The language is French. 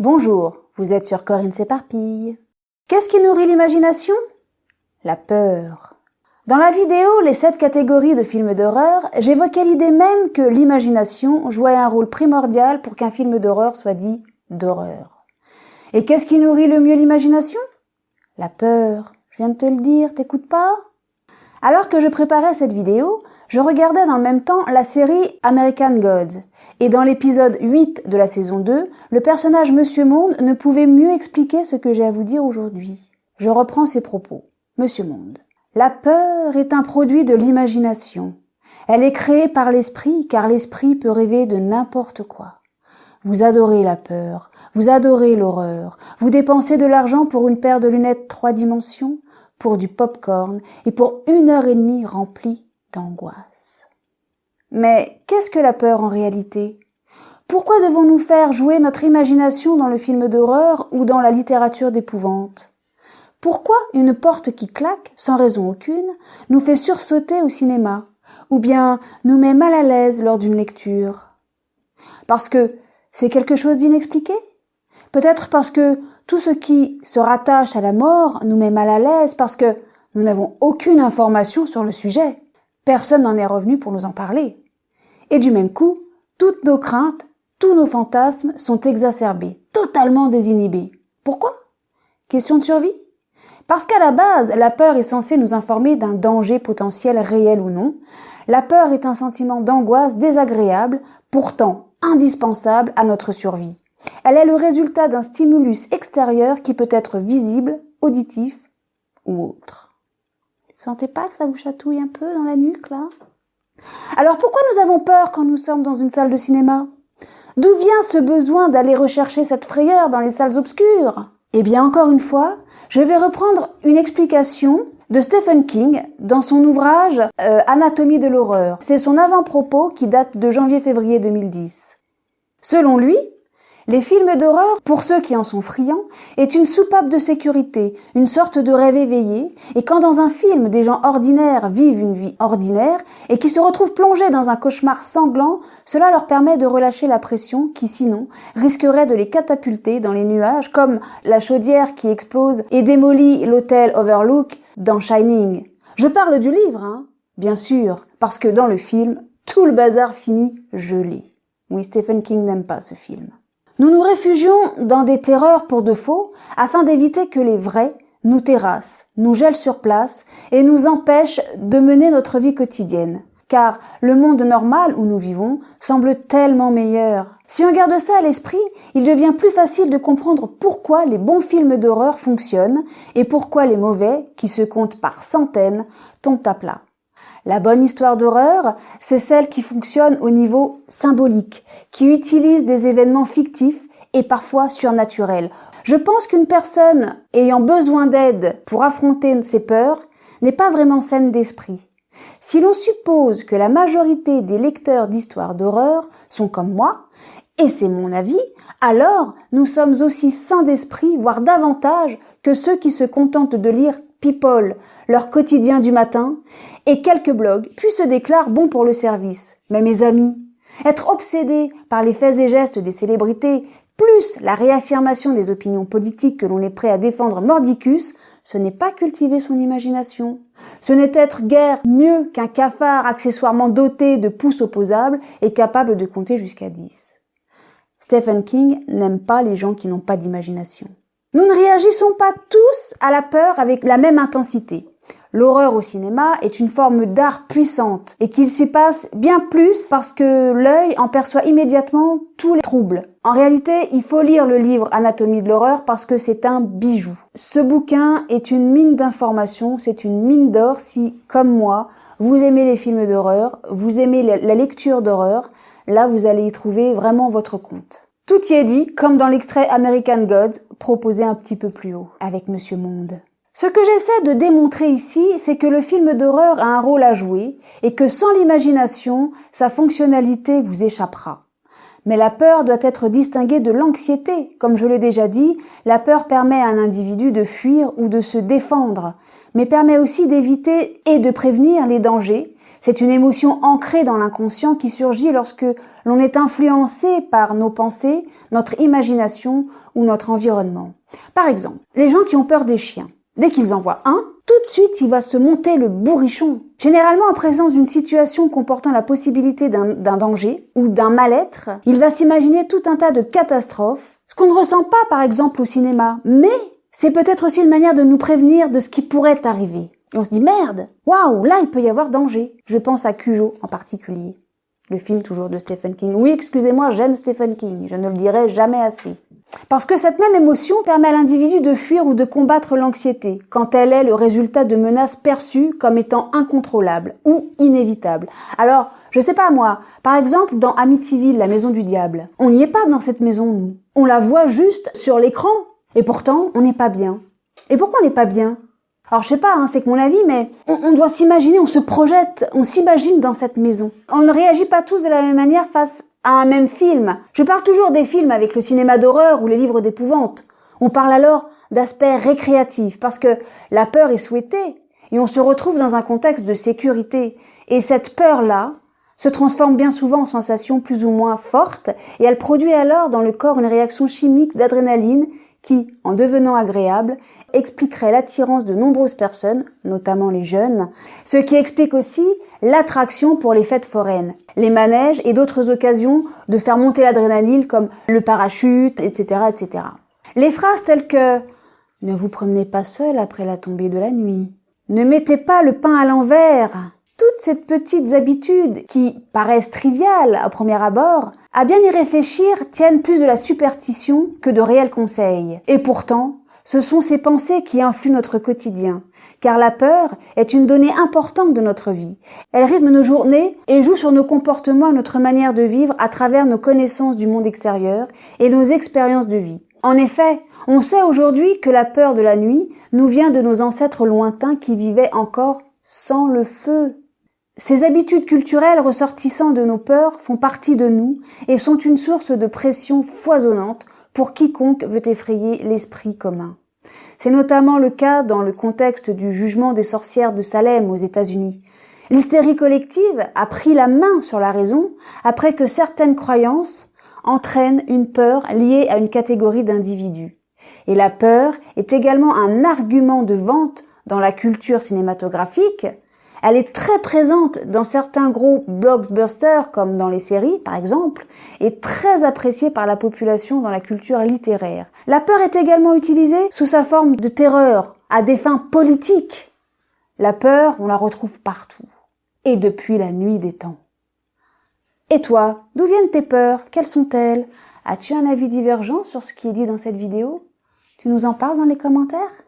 Bonjour, vous êtes sur Corinne s'éparpille. Qu'est-ce qui nourrit l'imagination? La peur. Dans la vidéo « Les 7 catégories de films d'horreur », j'évoquais l'idée même que l'imagination jouait un rôle primordial pour qu'un film d'horreur soit dit d'horreur. Et qu'est-ce qui nourrit le mieux l'imagination? La peur. Je viens de te le dire, t'écoutes pas? Alors que je préparais cette vidéo, je regardais dans le même temps la série American Gods. Et dans l'épisode 8 de la saison 2, le personnage Monsieur Monde ne pouvait mieux expliquer ce que j'ai à vous dire aujourd'hui. Je reprends ses propos. Monsieur Monde. La peur est un produit de l'imagination. Elle est créée par l'esprit, car l'esprit peut rêver de n'importe quoi. Vous adorez la peur, vous adorez l'horreur, vous dépensez de l'argent pour une paire de lunettes 3 dimensions, pour du pop-corn et pour 1h30 remplie d'angoisse. Mais qu'est-ce que la peur en réalité? Pourquoi devons-nous faire jouer notre imagination dans le film d'horreur ou dans la littérature d'épouvante? Pourquoi une porte qui claque, sans raison aucune, nous fait sursauter au cinéma, ou bien nous met mal à l'aise lors d'une lecture? Parce que c'est quelque chose d'inexpliqué? Peut-être parce que tout ce qui se rattache à la mort nous met mal à l'aise parce que nous n'avons aucune information sur le sujet. Personne n'en est revenu pour nous en parler. Et du même coup, toutes nos craintes, tous nos fantasmes sont exacerbés, totalement désinhibés. Pourquoi? Question de survie? Parce qu'à la base, la peur est censée nous informer d'un danger potentiel réel ou non. La peur est un sentiment d'angoisse désagréable, pourtant indispensable à notre survie. Elle est le résultat d'un stimulus extérieur qui peut être visible, auditif ou autre. Vous sentez pas que ça vous chatouille un peu dans la nuque, là? Alors pourquoi nous avons peur quand nous sommes dans une salle de cinéma? D'où vient ce besoin d'aller rechercher cette frayeur dans les salles obscures? Eh bien, encore une fois, je vais reprendre une explication de Stephen King dans son ouvrage Anatomie de l'horreur. C'est son avant-propos qui date de janvier-février 2010. Selon lui, les films d'horreur, pour ceux qui en sont friands, est une soupape de sécurité, une sorte de rêve éveillé, et quand dans un film des gens ordinaires vivent une vie ordinaire et qui se retrouvent plongés dans un cauchemar sanglant, cela leur permet de relâcher la pression qui, sinon, risquerait de les catapulter dans les nuages, comme la chaudière qui explose et démolit l'hôtel Overlook dans Shining. Je parle du livre, hein, bien sûr, parce que dans le film, tout le bazar finit gelé. Oui, Stephen King n'aime pas ce film. Nous nous réfugions dans des terreurs pour de faux afin d'éviter que les vrais nous terrassent, nous gèlent sur place et nous empêchent de mener notre vie quotidienne. Car le monde normal où nous vivons semble tellement meilleur. Si on garde ça à l'esprit, il devient plus facile de comprendre pourquoi les bons films d'horreur fonctionnent et pourquoi les mauvais, qui se comptent par centaines, tombent à plat. La bonne histoire d'horreur, c'est celle qui fonctionne au niveau symbolique, qui utilise des événements fictifs et parfois surnaturels. Je pense qu'une personne ayant besoin d'aide pour affronter ses peurs n'est pas vraiment saine d'esprit. Si l'on suppose que la majorité des lecteurs d'histoires d'horreur sont comme moi, et c'est mon avis, alors nous sommes aussi sains d'esprit, voire davantage, que ceux qui se contentent de lire People, leur quotidien du matin, et quelques blogs, puis se déclarent bons pour le service. Mais mes amis, être obsédé par les faits et gestes des célébrités, plus la réaffirmation des opinions politiques que l'on est prêt à défendre mordicus, ce n'est pas cultiver son imagination. Ce n'est être guère mieux qu'un cafard accessoirement doté de pouces opposables et capable de compter jusqu'à 10. Stephen King n'aime pas les gens qui n'ont pas d'imagination. Nous ne réagissons pas tous à la peur avec la même intensité. L'horreur au cinéma est une forme d'art puissante et qu'il s'y passe bien plus parce que l'œil en perçoit immédiatement tous les troubles. En réalité, il faut lire le livre Anatomie de l'horreur parce que c'est un bijou. Ce bouquin est une mine d'informations, c'est une mine d'or si, comme moi, vous aimez les films d'horreur, vous aimez la lecture d'horreur, là vous allez y trouver vraiment votre compte. Tout y est dit, comme dans l'extrait American Gods, proposé un petit peu plus haut, avec Monsieur Monde. Ce que j'essaie de démontrer ici, c'est que le film d'horreur a un rôle à jouer, et que sans l'imagination, sa fonctionnalité vous échappera. Mais la peur doit être distinguée de l'anxiété. Comme je l'ai déjà dit, la peur permet à un individu de fuir ou de se défendre, mais permet aussi d'éviter et de prévenir les dangers. C'est une émotion ancrée dans l'inconscient qui surgit lorsque l'on est influencé par nos pensées, notre imagination ou notre environnement. Par exemple, les gens qui ont peur des chiens, dès qu'ils en voient un, tout de suite il va se monter le bourrichon. Généralement en présence d'une situation comportant la possibilité d'un danger ou d'un mal-être, il va s'imaginer tout un tas de catastrophes, ce qu'on ne ressent pas par exemple au cinéma, mais c'est peut-être aussi une manière de nous prévenir de ce qui pourrait arriver. Et on se dit, merde, waouh, là il peut y avoir danger. Je pense à Cujo en particulier. Le film toujours de Stephen King. Oui, excusez-moi, j'aime Stephen King, je ne le dirai jamais assez. Parce que cette même émotion permet à l'individu de fuir ou de combattre l'anxiété, quand elle est le résultat de menaces perçues comme étant incontrôlables ou inévitables. Alors, je sais pas moi, par exemple dans Amityville, la maison du diable, on n'y est pas dans cette maison, nous. On la voit juste sur l'écran, et pourtant, on n'est pas bien. Et pourquoi on n'est pas bien ? Alors je sais pas, c'est que mon avis, mais on doit s'imaginer, on se projette, on s'imagine dans cette maison. On ne réagit pas tous de la même manière face à un même film. Je parle toujours des films avec le cinéma d'horreur ou les livres d'épouvante. On parle alors d'aspect récréatif, parce que la peur est souhaitée, et on se retrouve dans un contexte de sécurité. Et cette peur-là se transforme bien souvent en sensation plus ou moins forte, et elle produit alors dans le corps une réaction chimique d'adrénaline qui, en devenant agréable, expliquerait l'attirance de nombreuses personnes, notamment les jeunes, ce qui explique aussi l'attraction pour les fêtes foraines, les manèges et d'autres occasions de faire monter l'adrénaline comme le parachute, etc., etc. Les phrases telles que « Ne vous promenez pas seul après la tombée de la nuit »,« Ne mettez pas le pain à l'envers », toutes ces petites habitudes qui paraissent triviales à premier abord, à bien y réfléchir, tiennent plus de la superstition que de réels conseils. Et pourtant, ce sont ces pensées qui influent notre quotidien, car la peur est une donnée importante de notre vie. Elle rythme nos journées et joue sur nos comportements et notre manière de vivre à travers nos connaissances du monde extérieur et nos expériences de vie. En effet, on sait aujourd'hui que la peur de la nuit nous vient de nos ancêtres lointains qui vivaient encore sans le feu. Ces habitudes culturelles ressortissant de nos peurs font partie de nous et sont une source de pression foisonnante pour quiconque veut effrayer l'esprit commun. C'est notamment le cas dans le contexte du jugement des sorcières de Salem aux États-Unis. L'hystérie collective a pris la main sur la raison après que certaines croyances entraînent une peur liée à une catégorie d'individus. Et la peur est également un argument de vente dans la culture cinématographique. Elle est très présente dans certains gros blockbusters, comme dans les séries, par exemple, et très appréciée par la population dans la culture littéraire. La peur est également utilisée sous sa forme de terreur, à des fins politiques. La peur, on la retrouve partout, et depuis la nuit des temps. Et toi, d'où viennent tes peurs? Quelles sont-elles? As-tu un avis divergent sur ce qui est dit dans cette vidéo? Tu nous en parles dans les commentaires?